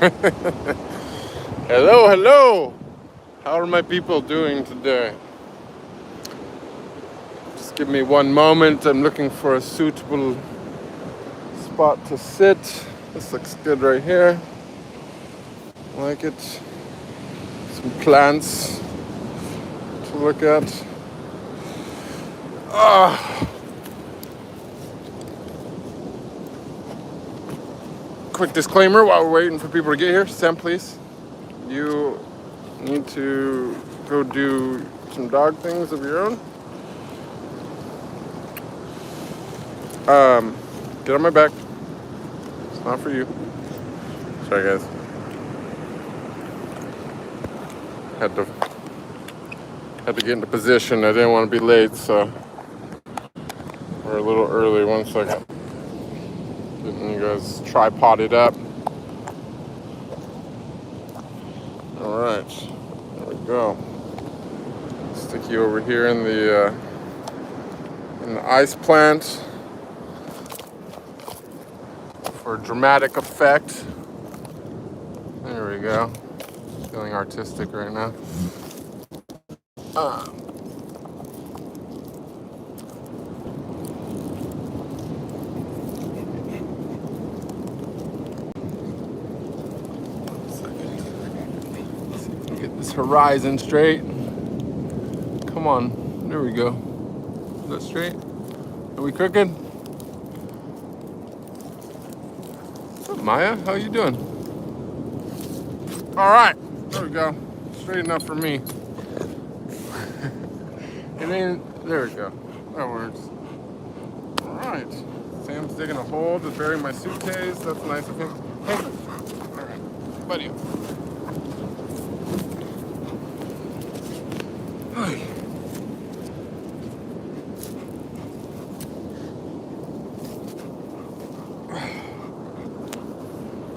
Hello, hello! How are my people doing today? Just give me one moment. I'm looking for a suitable spot to sit. This looks good right here. I like it. Some plants to look at. Quick disclaimer while we're waiting for people to get here. Sam, please. You need to go do some dog things of your own. Get on my back. It's not for you. Sorry, guys. Had to get into position. I didn't want to be late, so we're a little early. 1 second. Getting you guys tripoded up. All right, there we go. Stick you over here in the ice plant for dramatic effect. There we go. Feeling artistic right now. Get this horizon straight. Come on, there we go. Is that straight? Are we crooked? What's up, Maya? How you doing? All right, there we go. Straight enough for me. And then, there we go. That works. All right. Sam's digging a hole to bury my suitcase. That's nice of him. Hey. All right, buddy.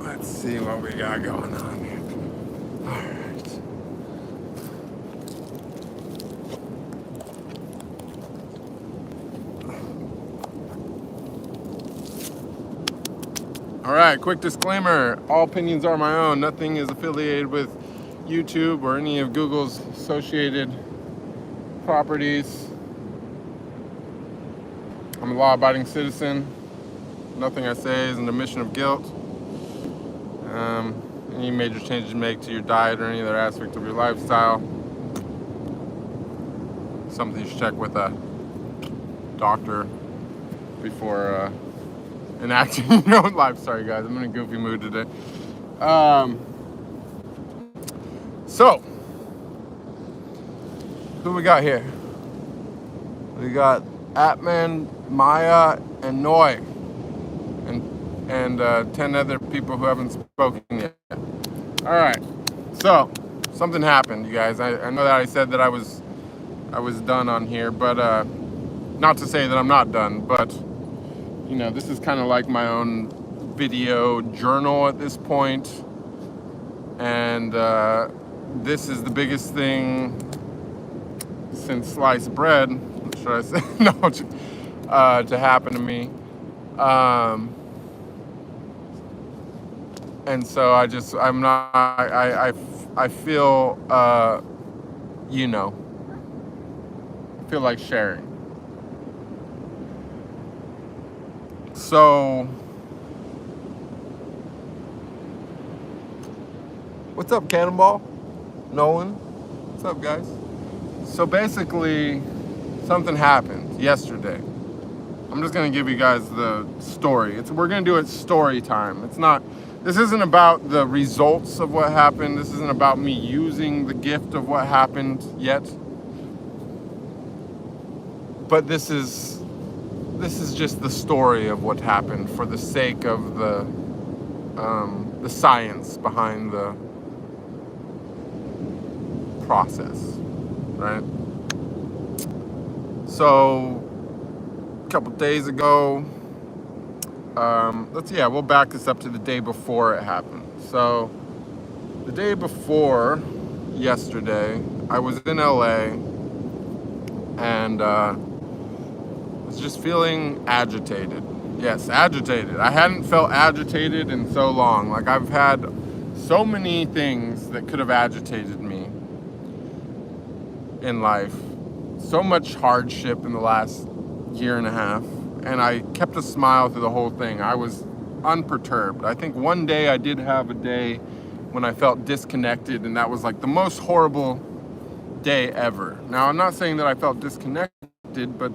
Let's see what we got going on here. All right. All right, quick disclaimer. All opinions are my own. Nothing is affiliated with YouTube or any of Google's associated properties. I'm a law-abiding citizen. Nothing I say is an admission of guilt. Any major changes you make to your diet or any other aspect of your lifestyle, something you should check with a doctor before enacting your own life. Sorry guys, I'm in a goofy mood today. So, who we got here? We got Atman, Maya, and Noi, and 10 other people who haven't spoken yet. All right, so something happened, you guys. I know that I said that I was done on here, but not to say that I'm not done, but you know, this is kind of like my own video journal at this point, and this is the biggest thing since sliced bread, should I say? No, to happen to me. And so I feel, you know, I feel like sharing. So, what's up, Cannonball? Nolan? What's up, guys? So basically, something happened yesterday. I'm just gonna give you guys the story. We're gonna do it story time. This isn't about the results of what happened. This isn't about me using the gift of what happened yet. But this is just the story of what happened for the sake of the science behind the process, right? So, a couple days ago, we'll back this up to the day before it happened. So, the day before yesterday, I was in LA and was just feeling agitated. Yes, agitated. I hadn't felt agitated in so long. Like, I've had so many things that could have agitated me in life, so much hardship in the last year and a half, and I kept a smile through the whole thing. I was unperturbed. I think one day I did have a day when I felt disconnected, and that was like the most horrible day ever. Now, I'm not saying that I felt disconnected, but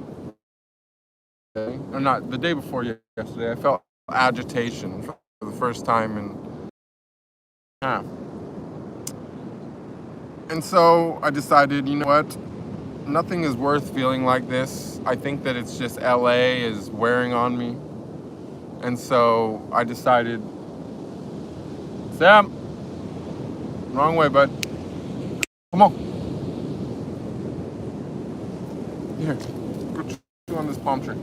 or not the day before yesterday, I felt agitation for the first time in half. And so I decided, you know what? Nothing is worth feeling like this. I think that it's just LA is wearing on me. And so I decided, Sam, wrong way, bud. Come on. Here, put you on this palm tree.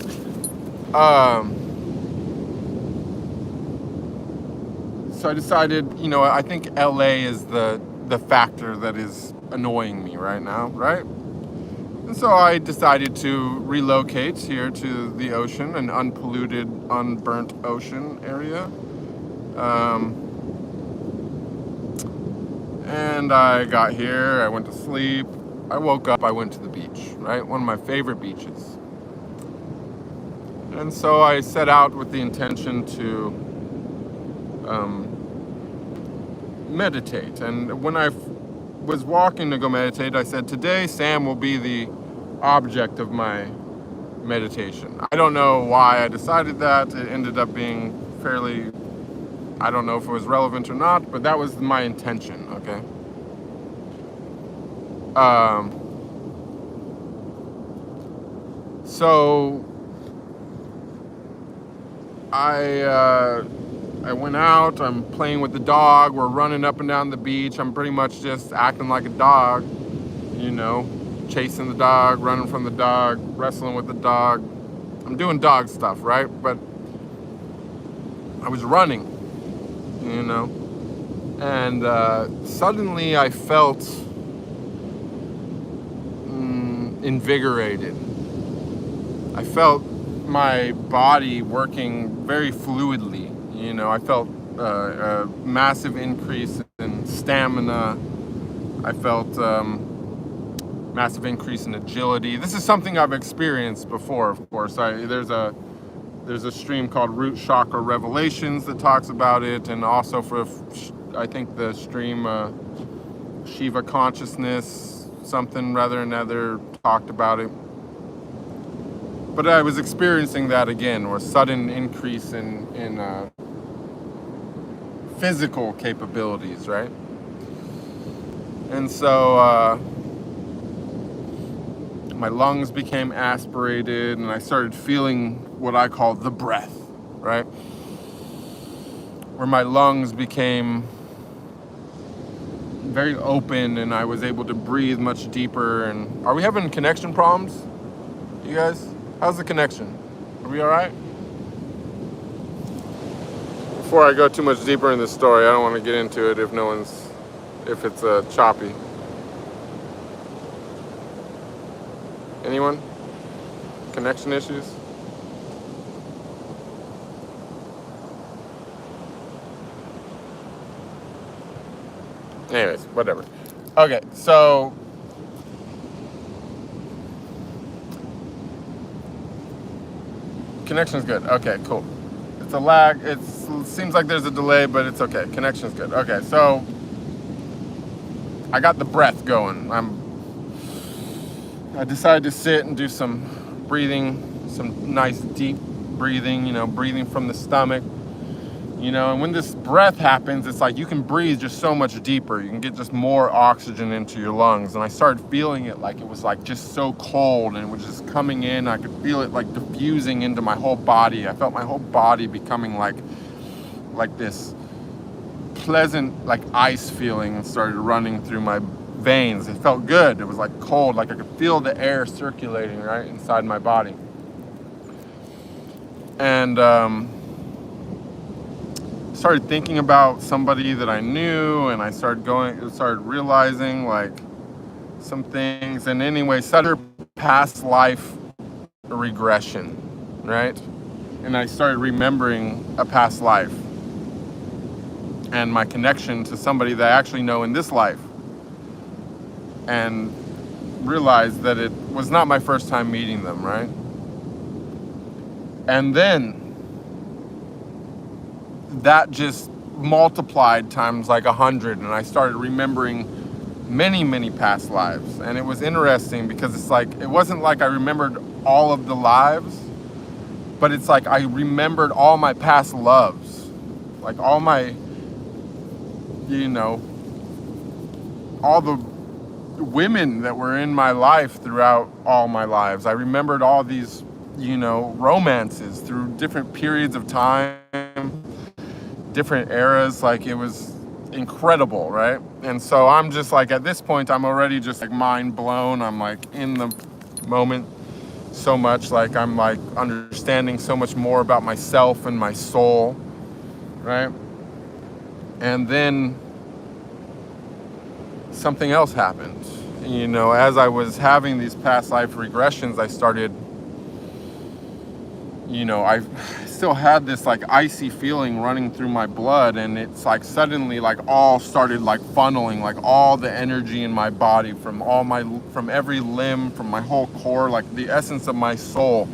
So I decided, you know, I think LA is the factor that is annoying me right now, right? And so I decided to relocate here to the ocean, an unpolluted, unburnt ocean area. And I got here, I went to sleep, I woke up, I went to the beach, right? One of my favorite beaches. And so I set out with the intention to meditate. And when I was walking to go meditate, I said, today Sam will be the object of my meditation. I don't know why I decided that. It ended up being fairly, I don't know if it was relevant or not, but that was my intention, okay? So I went out, I'm playing with the dog, we're running up and down the beach, I'm pretty much just acting like a dog, you know, chasing the dog, running from the dog, wrestling with the dog. I'm doing dog stuff, right? But I was running, you know, and suddenly I felt invigorated. I felt my body working very fluidly. You know, I felt a massive increase in stamina. I felt massive increase in agility. This is something I've experienced before, of course. There's a stream called Root Chakra Revelations that talks about it, and also for, I think, the stream Shiva Consciousness, something rather another, talked about it. But I was experiencing that again, or a sudden increase in physical capabilities, right? And so my lungs became aspirated, and I started feeling what I call the breath, right? Where my lungs became very open, and I was able to breathe much deeper. And are we having connection problems, you guys? How's the connection? Are we all right? Before I go too much deeper in the story, I don't want to get into it if it's choppy. Anyone? Connection issues? Anyways, whatever. Okay, so connection's good. Okay, cool. It's a lag. It seems like there's a delay, but it's okay. Connection's good. Okay, so I got the breath going. I decided to sit and do some breathing, some nice deep breathing, you know, breathing from the stomach. You know, and when this breath happens, it's like you can breathe just so much deeper. You can get just more oxygen into your lungs. And I started feeling it like it was like just so cold, and it was just coming in. I could feel it like diffusing into my whole body. I felt my whole body becoming like this pleasant, like ice feeling started running through my veins. It felt good. It was like cold, like I could feel the air circulating right inside my body. And started thinking about somebody that I knew, and I started realizing like some things. And anyway, suddenly past life regression, right? And I started remembering a past life. and my connection to somebody that I actually know in this life, and realized that it was not my first time meeting them, right? And then that just multiplied times like 100, and I started remembering many past lives. And it was interesting because it's like, it wasn't like I remembered all of the lives, but it's like I remembered all my past loves, like all my, you know, all the women that were in my life throughout all my lives. I remembered all these, you know, romances through different periods of time, different eras. Like, it was incredible, right? And so I'm just like, at this point, I'm already just like mind blown. I'm like in the moment so much, like I'm like understanding so much more about myself and my soul, right? And then something else happened. You know, as I was having these past life regressions, I started, you know, I still had this like icy feeling running through my blood, and it's like suddenly like all started like funneling, like all the energy in my body from every limb, from my whole core, like the essence of my soul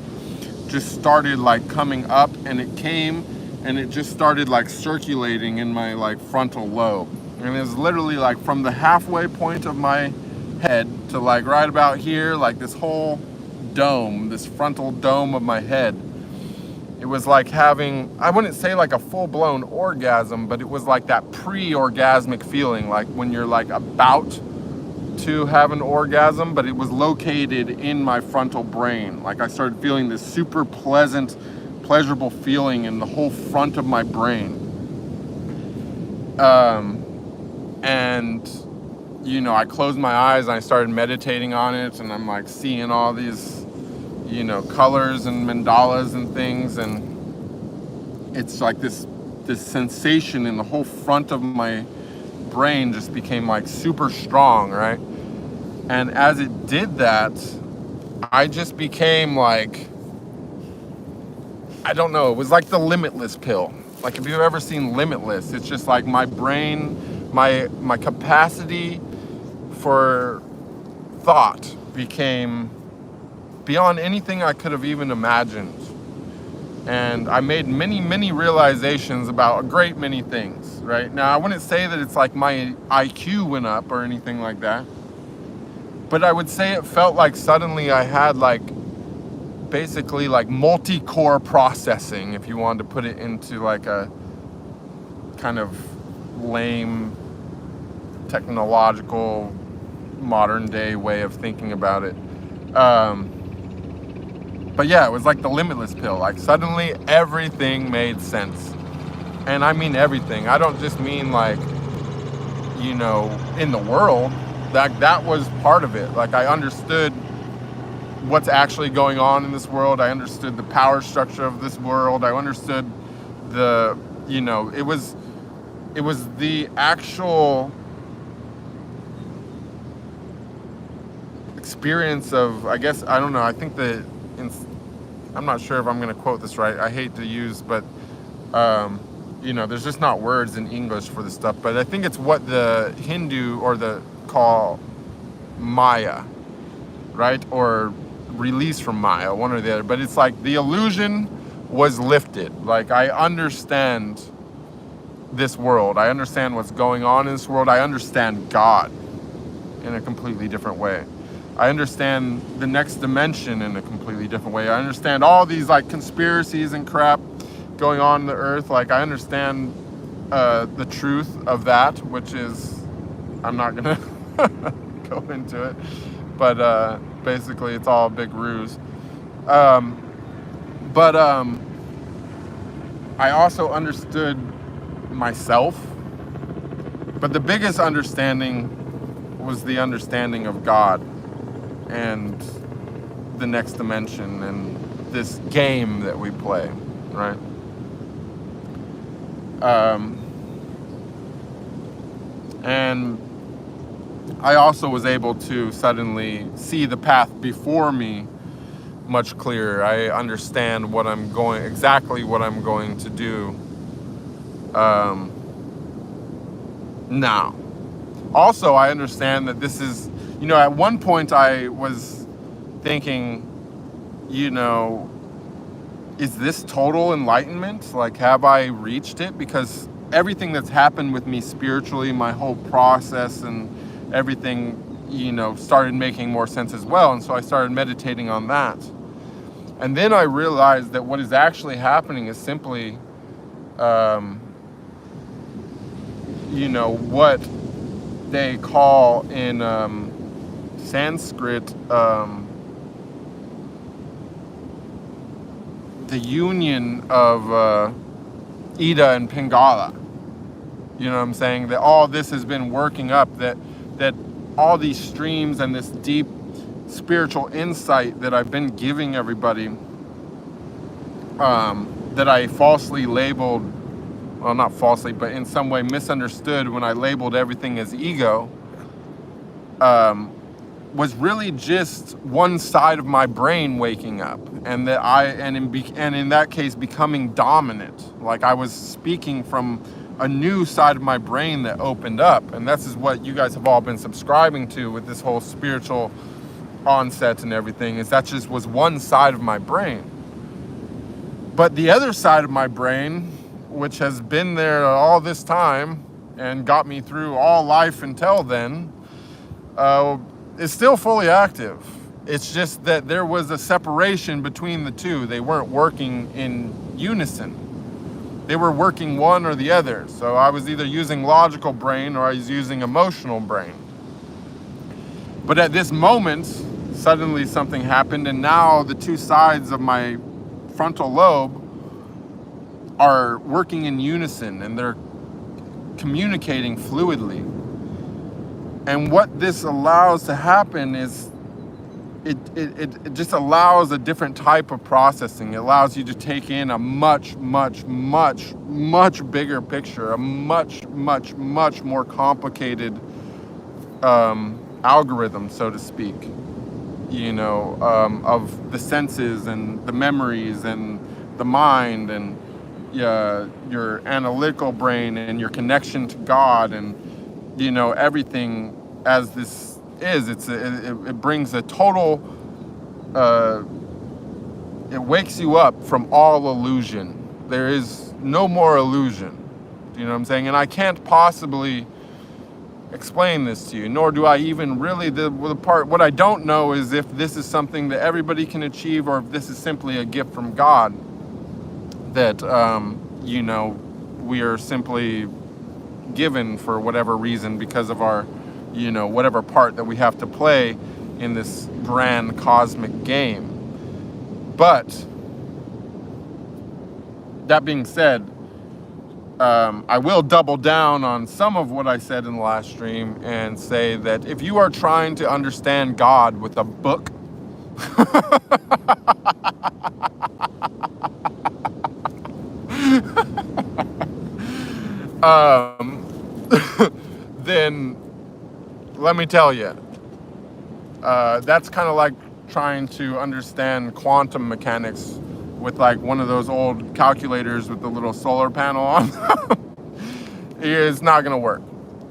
just started like coming up, and it came and it just started like circulating in my like frontal lobe. And it was literally like from the halfway point of my head to like right about here, like this whole dome, this frontal dome of my head. It was like having, I wouldn't say like a full-blown orgasm, but it was like that pre-orgasmic feeling, like when you're like about to have an orgasm, but it was located in my frontal brain. Like I started feeling this super pleasant, pleasurable feeling in the whole front of my brain. And, you know, I closed my eyes and I started meditating on it, and I'm like seeing all these, you know, colors and mandalas and things, and it's like this sensation in the whole front of my brain just became like super strong, right? And as it did that, I just became like, I don't know, it was like the Limitless pill. Like, if you've ever seen Limitless, it's just like my brain, my capacity for thought became beyond anything I could have even imagined. And I made many realizations about a great many things, right? Now, I wouldn't say that it's like my IQ went up or anything like that, but I would say it felt like suddenly I had like basically like multi-core processing, if you wanted to put it into like a kind of lame technological modern day way of thinking about it. But yeah, it was like the Limitless pill. Like suddenly everything made sense. And I mean everything. I don't just mean like, you know, in the world. That was part of it. Like I understood what's actually going on in this world. I understood the power structure of this world. I understood the, you know, it was the actual experience of, I guess, I don't know, I think that, I'm not sure if I'm going to quote this right. I hate to use, but, you know, there's just not words in English for this stuff, but I think it's what the Hindu or the call Maya, right? Or release from Maya, one or the other. But it's like the illusion was lifted. Like I understand this world. I understand what's going on in this world. I understand God in a completely different way. I understand the next dimension in a completely different way. I understand all these like conspiracies and crap going on in the earth. Like I understand the truth of that, which is, I'm not gonna go into it, but basically it's all a big ruse. But I also understood myself, but the biggest understanding was the understanding of God and the next dimension and this game that we play, right? And I also was able to suddenly see the path before me much clearer. I understand exactly what I'm going to do. Now, also, I understand that this is, at one point I was thinking, is this total enlightenment? Like, have I reached it? Because everything that's happened with me spiritually, my whole process and everything, started making more sense as well. And so I started meditating on that. And then I realized that what is actually happening is simply, what they call in Sanskrit, the union of Ida and Pingala. You know what I'm saying? That all this has been working up, that all these streams and this deep spiritual insight that I've been giving everybody, that I falsely labeled, well, not falsely, but in some way misunderstood when I labeled everything as ego, was really just one side of my brain waking up, and that in that case becoming dominant. Like I was speaking from a new side of my brain that opened up, and this is what you guys have all been subscribing to with this whole spiritual onset and everything, is that just was one side of my brain. But the other side of my brain, which has been there all this time and got me through all life until then, is still fully active. It's just that there was a separation between the two. They weren't working in unison. They were working one or the other. So I was either using logical brain or I was using emotional brain. But at this moment, suddenly something happened, and now the two sides of my frontal lobe are working in unison, and they're communicating fluidly. And what this allows to happen is it just allows a different type of processing. It allows you to take in a much, much, much, much bigger picture, a much, much, much more complicated algorithm, so to speak, of the senses and the memories and the mind and your analytical brain and your connection to God and everything. As this is, it brings a total, it wakes you up from all illusion. There is no more illusion. You know what I'm saying? And I can't possibly explain this to you, nor do I even really, what I don't know is if this is something that everybody can achieve, or if this is simply a gift from God that, we are simply given for whatever reason because of our, whatever part that we have to play in this grand cosmic game. But that being said, I will double down on some of what I said in the last stream and say that if you are trying to understand God with a book, then let me tell you, that's kind of like trying to understand quantum mechanics with like one of those old calculators with the little solar panel on. It's not going to work.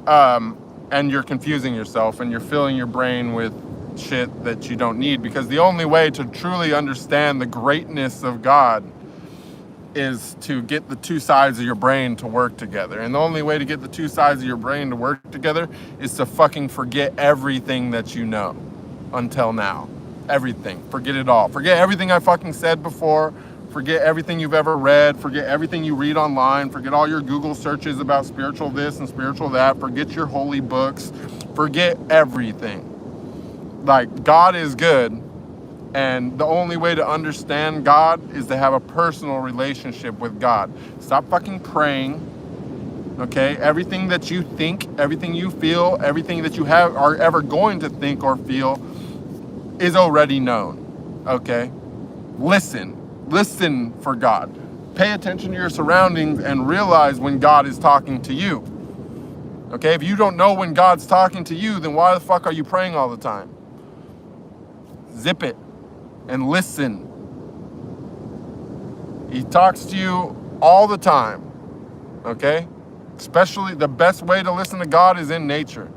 And you're confusing yourself and you're filling your brain with shit that you don't need, because the only way to truly understand the greatness of God is to get the two sides of your brain to work together. And the only way to get the two sides of your brain to work together is to fucking forget everything that you know until now. Everything. Forget it all. Forget everything I fucking said before. Forget everything you've ever read. Forget everything you read online. Forget all your Google searches about spiritual this and spiritual that. Forget your holy books. Forget everything. Like, God is good. And the only way to understand God is to have a personal relationship with God. Stop fucking praying. Okay? Everything that you think, everything you feel, everything that you have are ever going to think or feel is already known. Okay? Listen for God. Pay attention to your surroundings and realize when God is talking to you. Okay? If you don't know when God's talking to you, then why the fuck are you praying all the time? Zip it and listen. He talks to you all the time. Okay? Especially the best way to listen to God is in nature,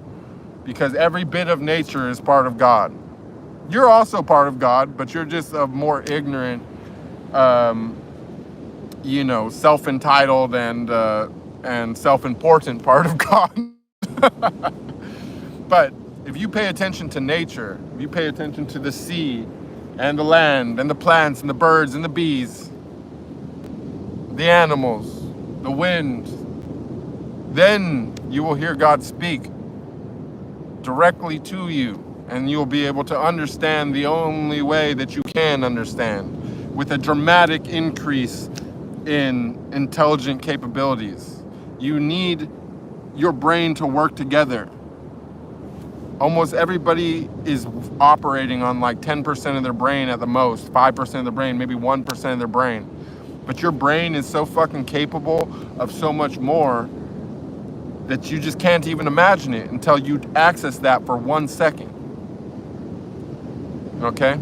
because every bit of nature is part of God. You're also part of God, but you're just a more ignorant, self-entitled and self-important part of God. But if you pay attention to nature, if you pay attention to the sea and the land and the plants and the birds and the bees, the animals, the wind, then you will hear God speak directly to you, and you'll be able to understand the only way that you can understand, with a dramatic increase in intelligent capabilities. You need your brain to work together. Almost everybody is operating on like 10% of their brain at the most, 5% of the brain, maybe 1% of their brain. But your brain is so fucking capable of so much more that you just can't even imagine it until you access that for 1 second. Okay?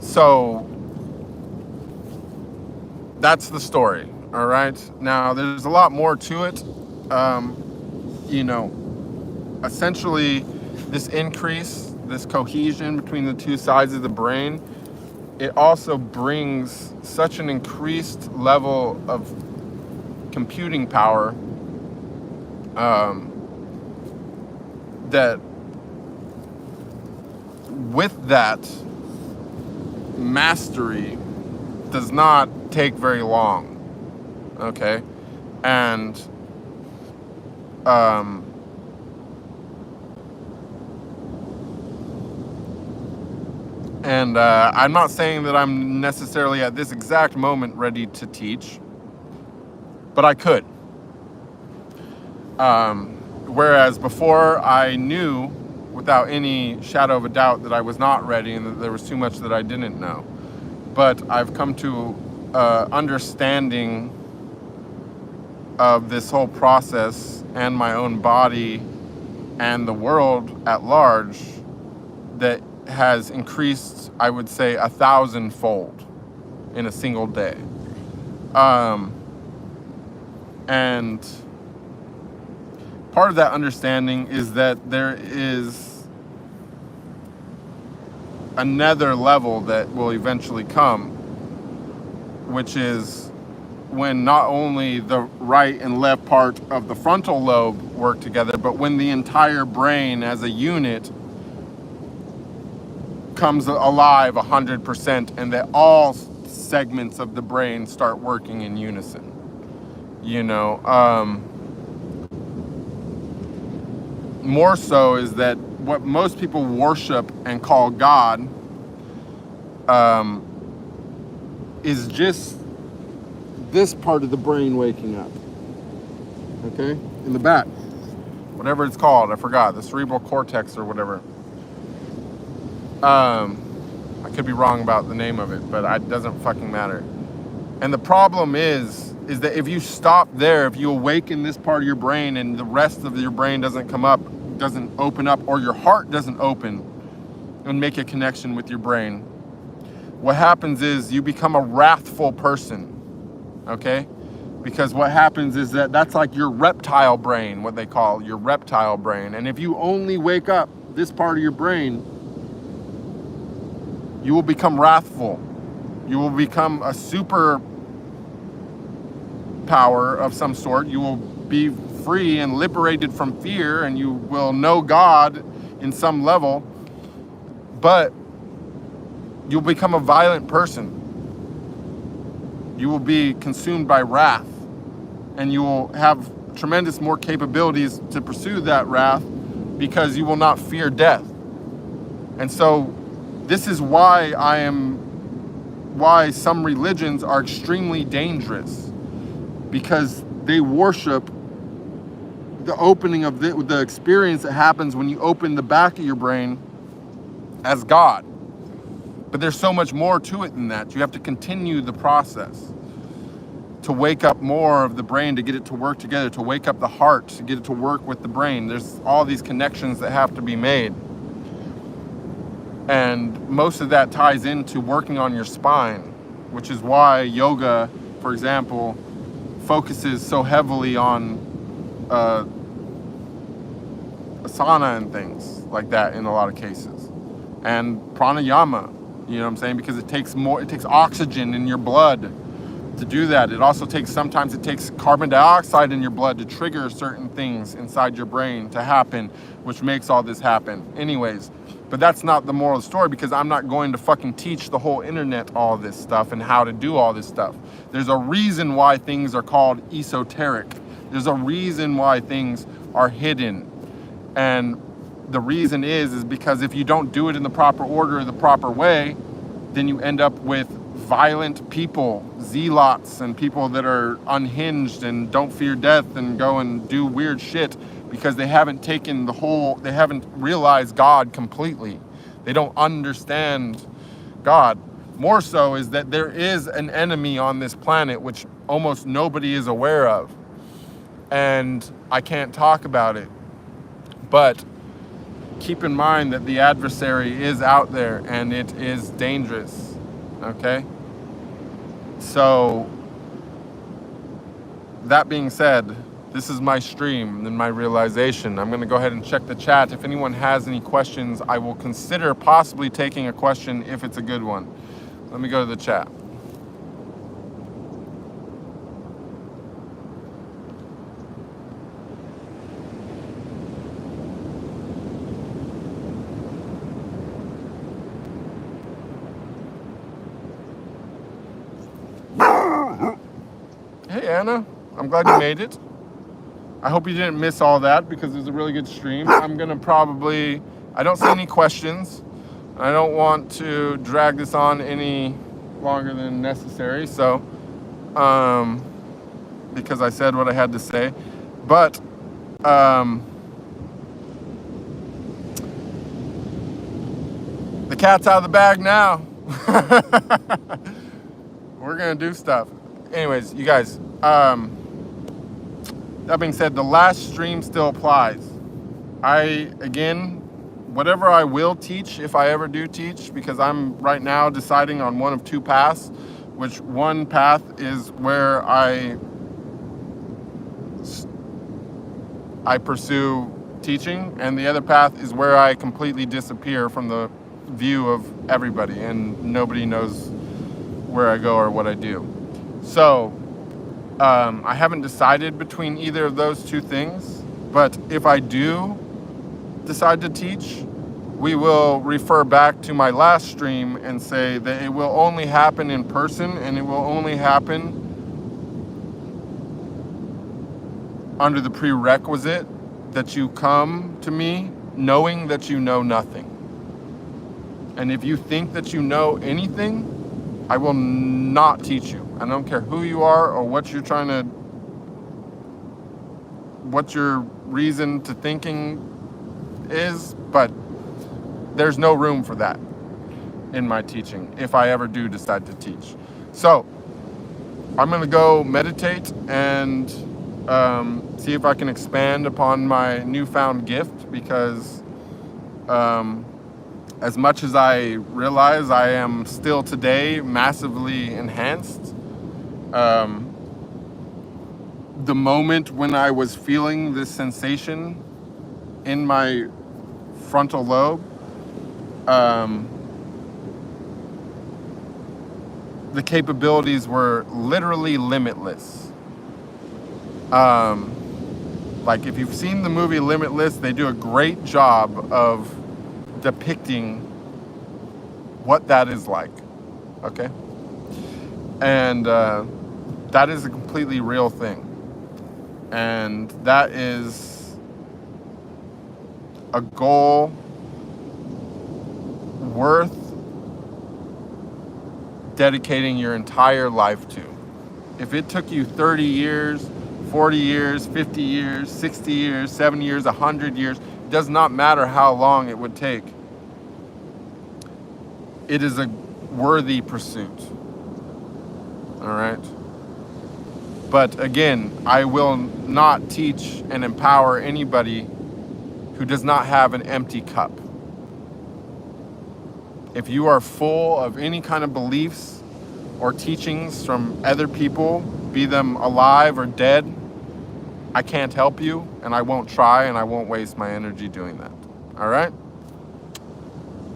So that's the story, all right? Now, there's a lot more to it. Essentially, this increase, this cohesion between the two sides of the brain, it also brings such an increased level of computing power that with that, mastery does not take very long, okay? And I'm not saying that I'm necessarily at this exact moment ready to teach, but I could. Whereas before I knew without any shadow of a doubt that I was not ready and that there was too much that I didn't know. But I've come to understanding of this whole process and my own body and the world at large that has increased, I would say, 1,000-fold in a single day. And part of that understanding is that there is another level that will eventually come, which is when not only the right and left part of the frontal lobe work together, but when the entire brain as a unit comes alive 100%, and that all segments of the brain start working in unison. More so is that what most people worship and call God is just this part of the brain waking up. Okay? In the back. Whatever it's called, I forgot. The cerebral cortex or whatever. I could be wrong about the name of it, but it doesn't fucking matter. And the problem is that if you stop there, if you awaken this part of your brain and the rest of your brain doesn't come up, doesn't open up, or your heart doesn't open and make a connection with your brain, what happens is you become a wrathful person, okay? Because what happens is that's like your reptile brain, what they call your reptile brain. And if you only wake up this part of your brain, you will become wrathful. You will become a super power of some sort. You will be free and liberated from fear, and you will know God in some level, but you'll become a violent person. You will be consumed by wrath, and you will have tremendous more capabilities to pursue that wrath because you will not fear death. And so this is why some religions are extremely dangerous, because they worship the opening of the experience that happens when you open the back of your brain as God. But there's so much more to it than that. You have to continue the process to wake up more of the brain, to get it to work together, to wake up the heart, to get it to work with the brain. There's all these connections that have to be made. And most of that ties into working on your spine, which is why yoga for example, focuses so heavily on asana and things like that in a lot of cases. And pranayama, you know what I'm saying? Because it takes oxygen in your blood to do that. It also sometimes it takes carbon dioxide in your blood to trigger certain things inside your brain to happen, which makes all this happen. Anyways, but that's not the moral of the story, because I'm not going to fucking teach the whole internet all this stuff and how to do all this stuff. There's a reason why things are called esoteric. There's a reason why things are hidden. And the reason is because if you don't do it in the proper order or the proper way, then you end up with violent people, zealots, and people that are unhinged and don't fear death and go and do weird shit because they haven't they haven't realized God completely. They don't understand God. More so is that there is an enemy on this planet which almost nobody is aware of. And I can't talk about it. But keep in mind that the adversary is out there and it is dangerous. Okay? So, that being said, this is my stream and my realization. I'm going to go ahead and check the chat. If anyone has any questions, I will consider possibly taking a question if it's a good one. Let me go to the chat. Hey Anna, I'm glad you made it. I hope you didn't miss all that because it was a really good stream. I'm gonna I don't see any questions. I don't want to drag this on any longer than necessary, so, because I said what I had to say. But, the cat's out of the bag now. We're gonna do stuff. Anyways, you guys, that being said, the last stream still applies. Whatever I will teach, if I ever do teach, because I'm right now deciding on one of two paths, which one path is where I pursue teaching, and the other path is where I completely disappear from the view of everybody, and nobody knows where I go or what I do. So, I haven't decided between either of those two things, but if I do decide to teach, we will refer back to my last stream and say that it will only happen in person, and it will only happen under the prerequisite that you come to me knowing that you know nothing. And if you think that you know anything, I will not teach you. I don't care who you are or what your reason to thinking is, but there's no room for that in my teaching if I ever do decide to teach. So I'm going to go meditate and see if I can expand upon my newfound gift, because as much as I realize I am still today massively enhanced, the moment when I was feeling this sensation in my frontal lobe, the capabilities were literally limitless. Like if you've seen the movie Limitless, they do a great job of depicting what that is like, okay? And that is a completely real thing. And that is a goal worth dedicating your entire life to. If it took you 30 years, 40 years, 50 years, 60 years, 70 years, 100 years, it does not matter how long it would take. It is a worthy pursuit. All right? But again, I will not teach and empower anybody who does not have an empty cup. If you are full of any kind of beliefs or teachings from other people, be them alive or dead, I can't help you, and I won't try, and I won't waste my energy doing that. All right?